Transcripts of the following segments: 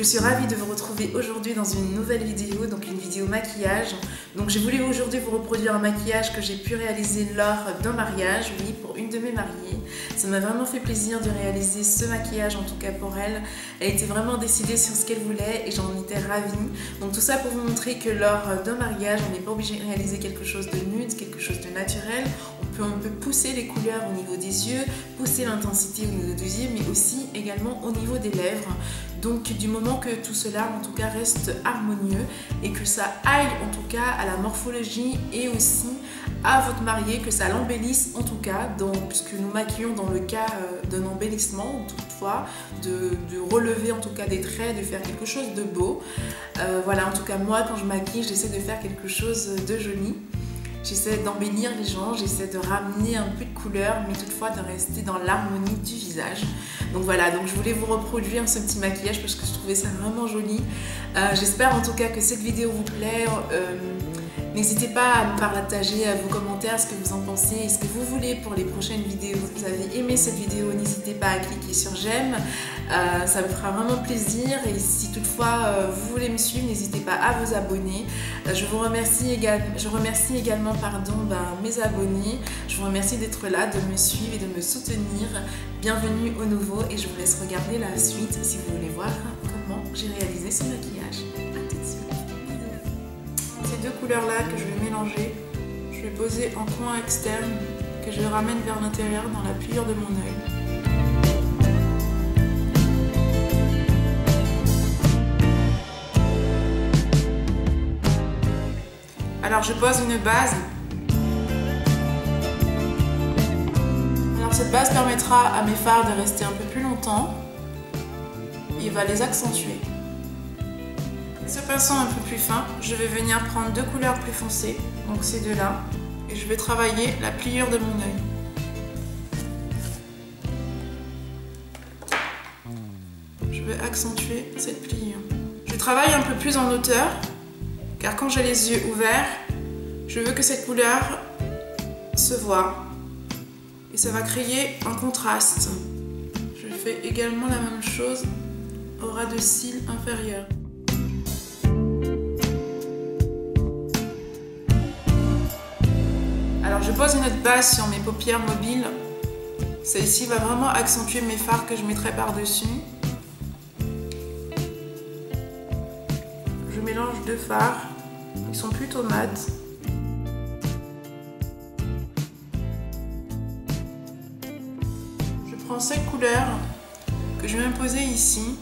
je suis ravie de vous retrouver aujourd'hui dans une nouvelle vidéo, donc une vidéo maquillage. Donc j'ai voulu aujourd'hui vous reproduire un maquillage que j'ai pu réaliser lors d'un mariage, oui, pour une de mes mariées. Ça m'a vraiment fait plaisir de réaliser ce maquillage, en tout cas pour elle. Elle était vraiment décidée sur ce qu'elle voulait et j'en étais ravie. Donc tout ça pour vous montrer que lors d'un mariage, on n'est pas obligé de réaliser quelque chose de nude, quelque chose de naturel. On peut pousser les couleurs au niveau des yeux, pousser l'intensité au niveau des yeux, mais aussi également au niveau des lèvres. Donc du moment que tout cela en tout cas reste harmonieux et que ça aille en tout cas à la morphologie et aussi à votre mariée, que ça l'embellisse en tout cas, puisque nous maquillons dans le cas d'un embellissement toutefois, de relever en tout cas des traits, de faire quelque chose de beau. Voilà, en tout cas moi quand je maquille j'essaie de faire quelque chose de joli. J'essaie d'embellir les gens, j'essaie de ramener un peu de couleur, mais toutefois de rester dans l'harmonie du visage. Donc voilà, donc je voulais vous reproduire ce petit maquillage parce que je trouvais ça vraiment joli. J'espère en tout cas que cette vidéo vous plaît. N'hésitez pas à me partager vos commentaires, ce que vous en pensez et ce que vous voulez pour les prochaines vidéos. Vous avez aimé cette vidéo, n'hésitez pas à cliquer sur j'aime, ça me fera vraiment plaisir. Et si toutefois vous voulez me suivre, n'hésitez pas à vous abonner. Je remercie également mes abonnés. Je vous remercie d'être là, de me suivre et de me soutenir. Bienvenue au nouveau et je vous laisse regarder la suite si vous voulez voir comment j'ai réalisé ce maquillage. A tout de suite. Ces deux couleurs là que je vais mélanger, je vais poser en coin externe que je ramène vers l'intérieur dans la pliure de mon œil. Alors je pose une base. Alors cette base permettra à mes fards de rester un peu plus longtemps et va les accentuer. Ce pinceau un peu plus fin, je vais venir prendre deux couleurs plus foncées, donc ces deux-là, et je vais travailler la pliure de mon œil. Je vais accentuer cette pliure. Je travaille un peu plus en hauteur, car quand j'ai les yeux ouverts, je veux que cette couleur se voit. Et ça va créer un contraste. Je fais également la même chose au ras de cils inférieur. Alors je pose une autre base sur mes paupières mobiles. Celle-ci va vraiment accentuer mes fards que je mettrai par-dessus. Je mélange deux fards. Ils sont plutôt mat. Je prends cette couleur que je vais imposer ici.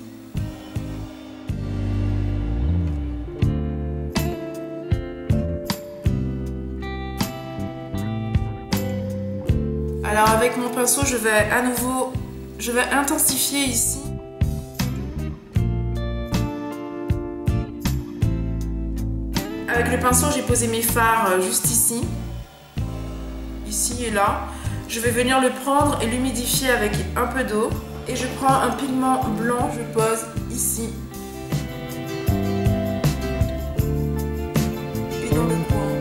Alors avec mon pinceau, je vais intensifier ici. Avec le pinceau, j'ai posé mes fards juste ici. Ici et là. Je vais venir le prendre et l'humidifier avec un peu d'eau. Et je prends un pigment blanc, je pose ici. Et dans le coin.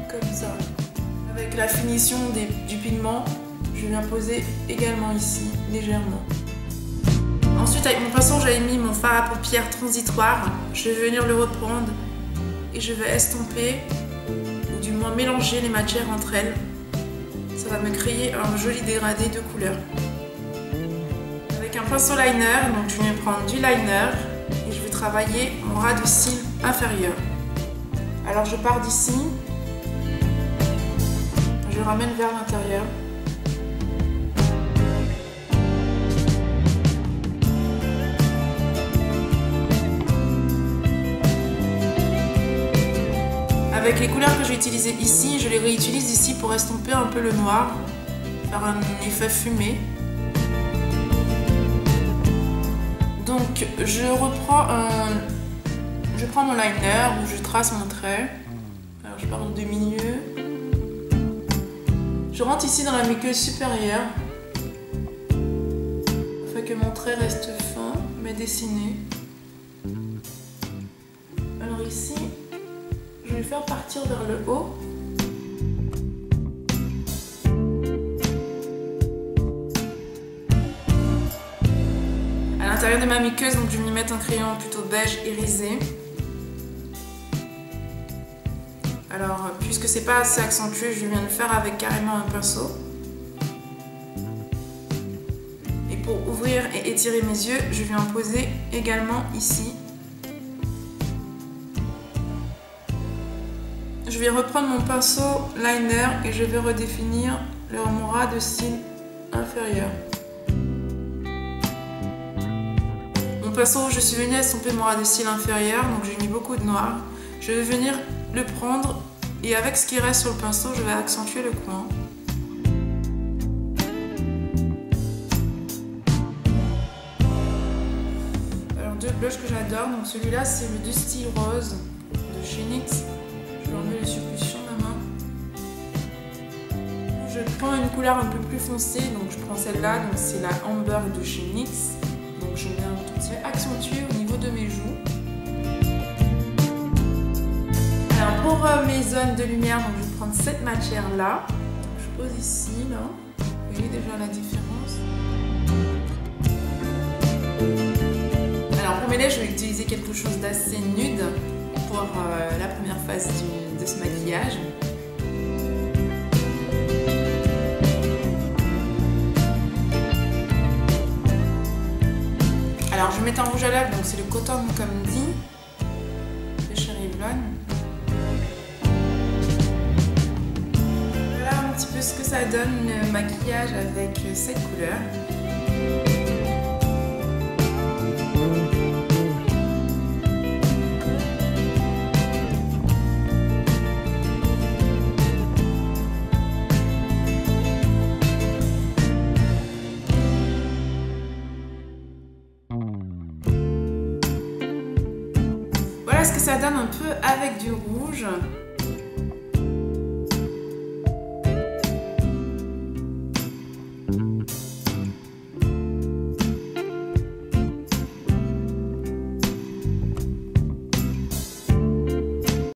Comme ça. Avec la finition du pigment, je viens poser également ici, légèrement. Ensuite, avec mon pinceau, j'avais mis mon fard à paupières transitoire. Je vais venir le reprendre et je vais estomper, ou du moins mélanger les matières entre elles. Ça va me créer un joli dégradé de couleurs. Avec un pinceau liner, donc je vais prendre du liner et je vais travailler mon ras de cils inférieur. Alors je pars d'ici. Je ramène vers l'intérieur. Avec les couleurs que j'ai utilisées ici, je les réutilise ici pour estomper un peu le noir, faire un effet fumé. Donc je prends mon liner où je trace mon trait. Alors je pars du milieu. Je rentre ici dans la muqueuse supérieure afin que mon trait reste fin mais dessiné. Alors ici, je vais faire partir vers le haut. l'intérieur de ma muqueuse, donc je vais m'y mettre un crayon plutôt beige irisé. Alors, puisque c'est pas assez accentué, je viens de le faire avec carrément un pinceau. Et pour ouvrir et étirer mes yeux, je viens en poser également ici. Je vais reprendre mon pinceau liner et je vais redéfinir mon ras de cils inférieur. Mon pinceau, je suis venue estomper mon ras de cils inférieur, donc j'ai mis beaucoup de noir. Je vais venir le prendre et avec ce qui reste sur le pinceau, je vais accentuer le coin. Alors deux blushs que j'adore, donc celui-là c'est le Dusty Rose de chez NYX. Je vais enlever les suppulsions de ma main. Je prends une couleur un peu plus foncée, donc je prends celle-là, donc c'est la Amber de chez NYX. Donc je viens un tout petit peu accentuer au niveau de mes joues. Alors pour mes zones de lumière, donc je vais prendre cette matière-là. Je pose ici, là. Vous voyez déjà la différence. Alors pour mes lèvres, je vais utiliser quelque chose d'assez nude pour la première phase de ce maquillage. Alors je vais mettre un rouge à lèvres, donc c'est le Cotton comme dit, de chez Revlon. Voilà un petit peu ce que ça donne le maquillage avec cette couleur. Voilà ce que ça donne un peu avec du rouge.